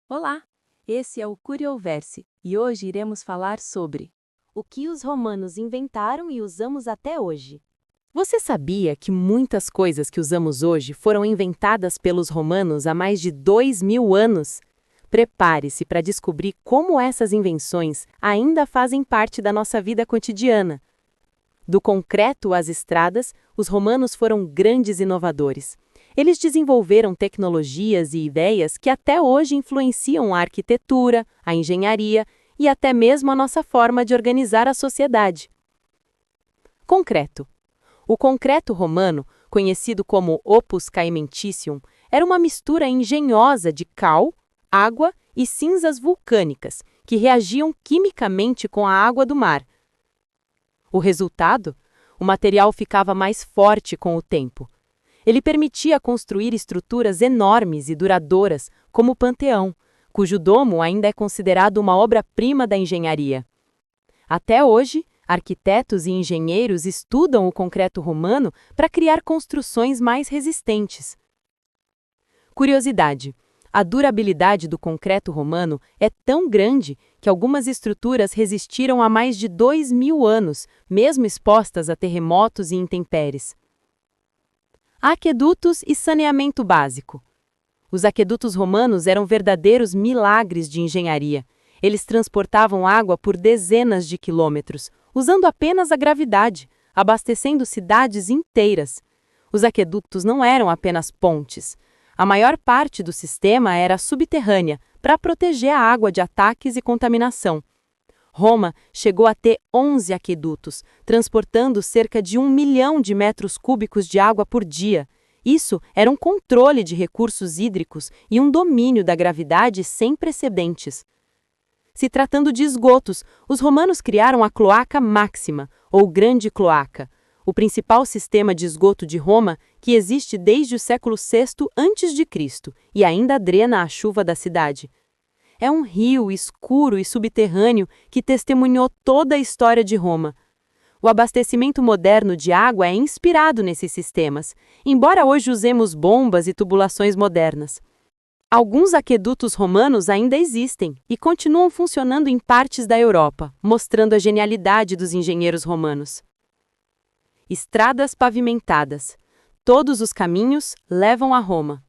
Olá, esse é o Curioverse e hoje iremos falar sobre O que os romanos inventaram e usamos até hoje. Você sabia que muitas coisas que usamos hoje foram inventadas pelos romanos há mais de 2000 anos? Prepare-se para descobrir como essas invenções ainda fazem parte da nossa vida cotidiana. Do concreto às estradas, os romanos foram grandes inovadores. Eles desenvolveram tecnologias e ideias que até hoje influenciam a arquitetura, a engenharia e até mesmo a nossa forma de organizar a sociedade. Concreto. O concreto romano, conhecido como opus caementicium, era uma mistura engenhosa de cal, água e cinzas vulcânicas, que reagiam quimicamente com a água do mar. O resultado? O material ficava mais forte com o tempo. Ele permitia construir estruturas enormes e duradouras, como o Panteão, cujo domo ainda é considerado uma obra-prima da engenharia. Até hoje, arquitetos e engenheiros estudam o concreto romano para criar construções mais resistentes. Curiosidade: a durabilidade do concreto romano é tão grande que algumas estruturas resistiram a mais de 2000 anos, mesmo expostas a terremotos e intempéries. Aquedutos e saneamento básico. Os aquedutos romanos eram verdadeiros milagres de engenharia. Eles transportavam água por dezenas de quilômetros, usando apenas a gravidade, abastecendo cidades inteiras. Os aquedutos não eram apenas pontes. A maior parte do sistema era subterrânea, para proteger a água de ataques e contaminação. Roma chegou a ter 11 aquedutos, transportando cerca de 1 milhão de metros cúbicos de água por dia. Isso era um controle de recursos hídricos e um domínio da gravidade sem precedentes. Se tratando de esgotos, os romanos criaram a Cloaca Máxima, ou Grande Cloaca, o principal sistema de esgoto de Roma, que existe desde o século VI a.C. e ainda drena a chuva da cidade. É um rio escuro e subterrâneo que testemunhou toda a história de Roma. O abastecimento moderno de água é inspirado nesses sistemas, embora hoje usemos bombas e tubulações modernas. Alguns aquedutos romanos ainda existem e continuam funcionando em partes da Europa, mostrando a genialidade dos engenheiros romanos. Estradas pavimentadas. Todos os caminhos levam a Roma.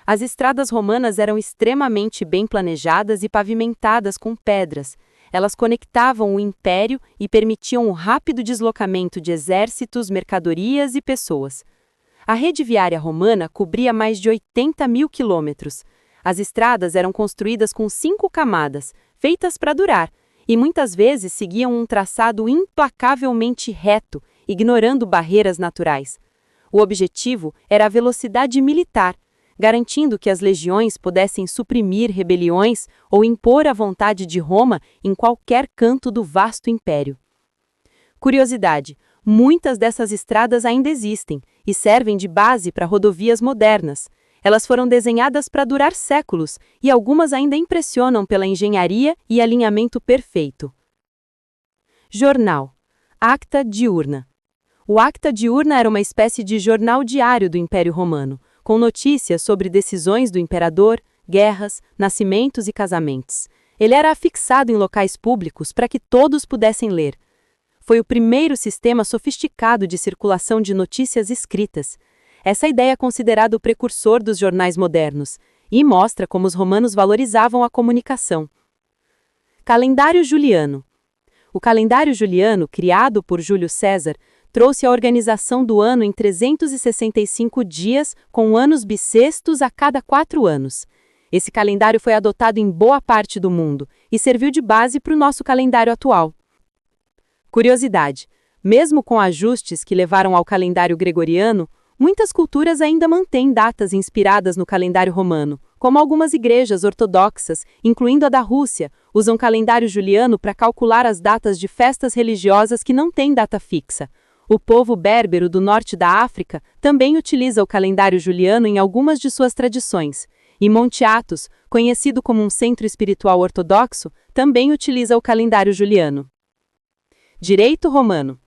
As estradas romanas eram extremamente bem planejadas e pavimentadas com pedras. Elas conectavam o império e permitiam o rápido deslocamento de exércitos, mercadorias e pessoas. A rede viária romana cobria mais de 80 mil quilômetros. As estradas eram construídas com 5 camadas, feitas para durar, e muitas vezes seguiam um traçado implacavelmente reto, ignorando barreiras naturais. O objetivo era a velocidade militar, garantindo que as legiões pudessem suprimir rebeliões ou impor a vontade de Roma em qualquer canto do vasto império. Curiosidade: muitas dessas estradas ainda existem e servem de base para rodovias modernas. Elas foram desenhadas para durar séculos e algumas ainda impressionam pela engenharia e alinhamento perfeito. Jornal. Acta Diurna. O Acta Diurna era uma espécie de jornal diário do Império Romano, com notícias sobre decisões do imperador, guerras, nascimentos e casamentos. Ele era afixado em locais públicos para que todos pudessem ler. Foi o primeiro sistema sofisticado de circulação de notícias escritas. Essa ideia é considerada o precursor dos jornais modernos e mostra como os romanos valorizavam a comunicação. Calendário Juliano. O calendário juliano, criado por Júlio César, trouxe a organização do ano em 365 dias, com anos bissextos a cada 4 anos. Esse calendário foi adotado em boa parte do mundo e serviu de base para o nosso calendário atual. Curiosidade: mesmo com ajustes que levaram ao calendário gregoriano, muitas culturas ainda mantêm datas inspiradas no calendário romano, como algumas igrejas ortodoxas, incluindo a da Rússia, usam calendário juliano para calcular as datas de festas religiosas que não têm data fixa. O povo berbero do norte da África também utiliza o calendário juliano em algumas de suas tradições. E Monte Athos, conhecido como um centro espiritual ortodoxo, também utiliza o calendário juliano. Direito romano.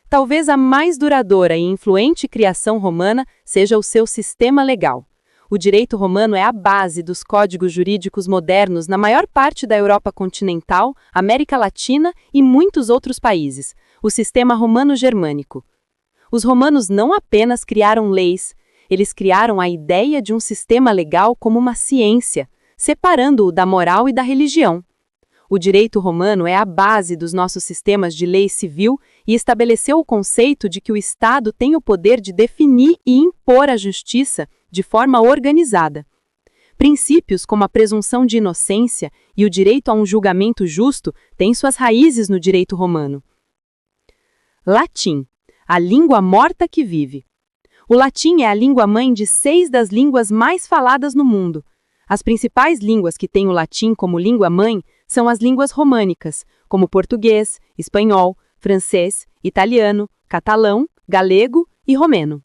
Talvez a mais duradoura e influente criação romana seja o seu sistema legal. O direito romano é a base dos códigos jurídicos modernos na maior parte da Europa continental, América Latina e muitos outros países. O sistema romano-germânico. Os romanos não apenas criaram leis, eles criaram a ideia de um sistema legal como uma ciência, separando-o da moral e da religião. O direito romano é a base dos nossos sistemas de lei civil e estabeleceu o conceito de que o Estado tem o poder de definir e impor a justiça de forma organizada. Princípios como a presunção de inocência e o direito a um julgamento justo têm suas raízes no direito romano. Latim, a língua morta que vive. O latim é a língua-mãe de 6 das línguas mais faladas no mundo. As principais línguas que têm o latim como língua-mãe são as línguas românicas, como português, espanhol, francês, italiano, catalão, galego e romeno.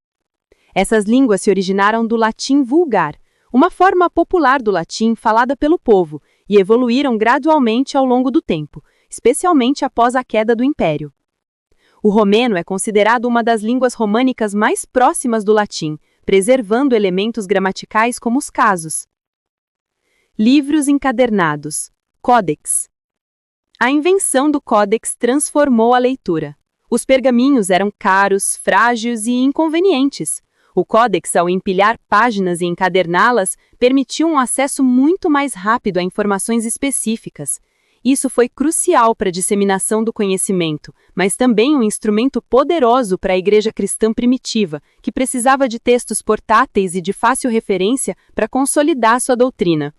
Essas línguas se originaram do latim vulgar, uma forma popular do latim falada pelo povo, e evoluíram gradualmente ao longo do tempo, especialmente após a queda do Império. O romeno é considerado uma das línguas românicas mais próximas do latim, preservando elementos gramaticais como os casos. Livros encadernados. Códex. A invenção do códex transformou a leitura. Os pergaminhos eram caros, frágeis e inconvenientes. O códex, ao empilhar páginas e encaderná-las, permitiu um acesso muito mais rápido a informações específicas. Isso foi crucial para a disseminação do conhecimento, mas também um instrumento poderoso para a igreja cristã primitiva, que precisava de textos portáteis e de fácil referência para consolidar sua doutrina.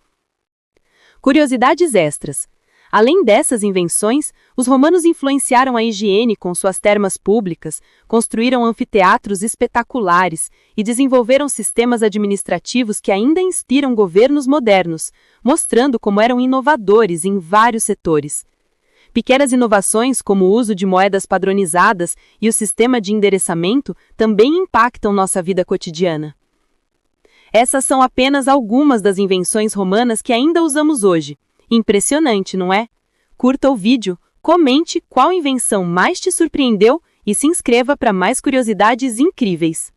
Curiosidades extras. Além dessas invenções, os romanos influenciaram a higiene com suas termas públicas, construíram anfiteatros espetaculares e desenvolveram sistemas administrativos que ainda inspiram governos modernos, mostrando como eram inovadores em vários setores. Pequenas inovações, como o uso de moedas padronizadas e o sistema de endereçamento, também impactam nossa vida cotidiana. Essas são apenas algumas das invenções romanas que ainda usamos hoje. Impressionante, não é? Curta o vídeo, comente qual invenção mais te surpreendeu e se inscreva para mais curiosidades incríveis.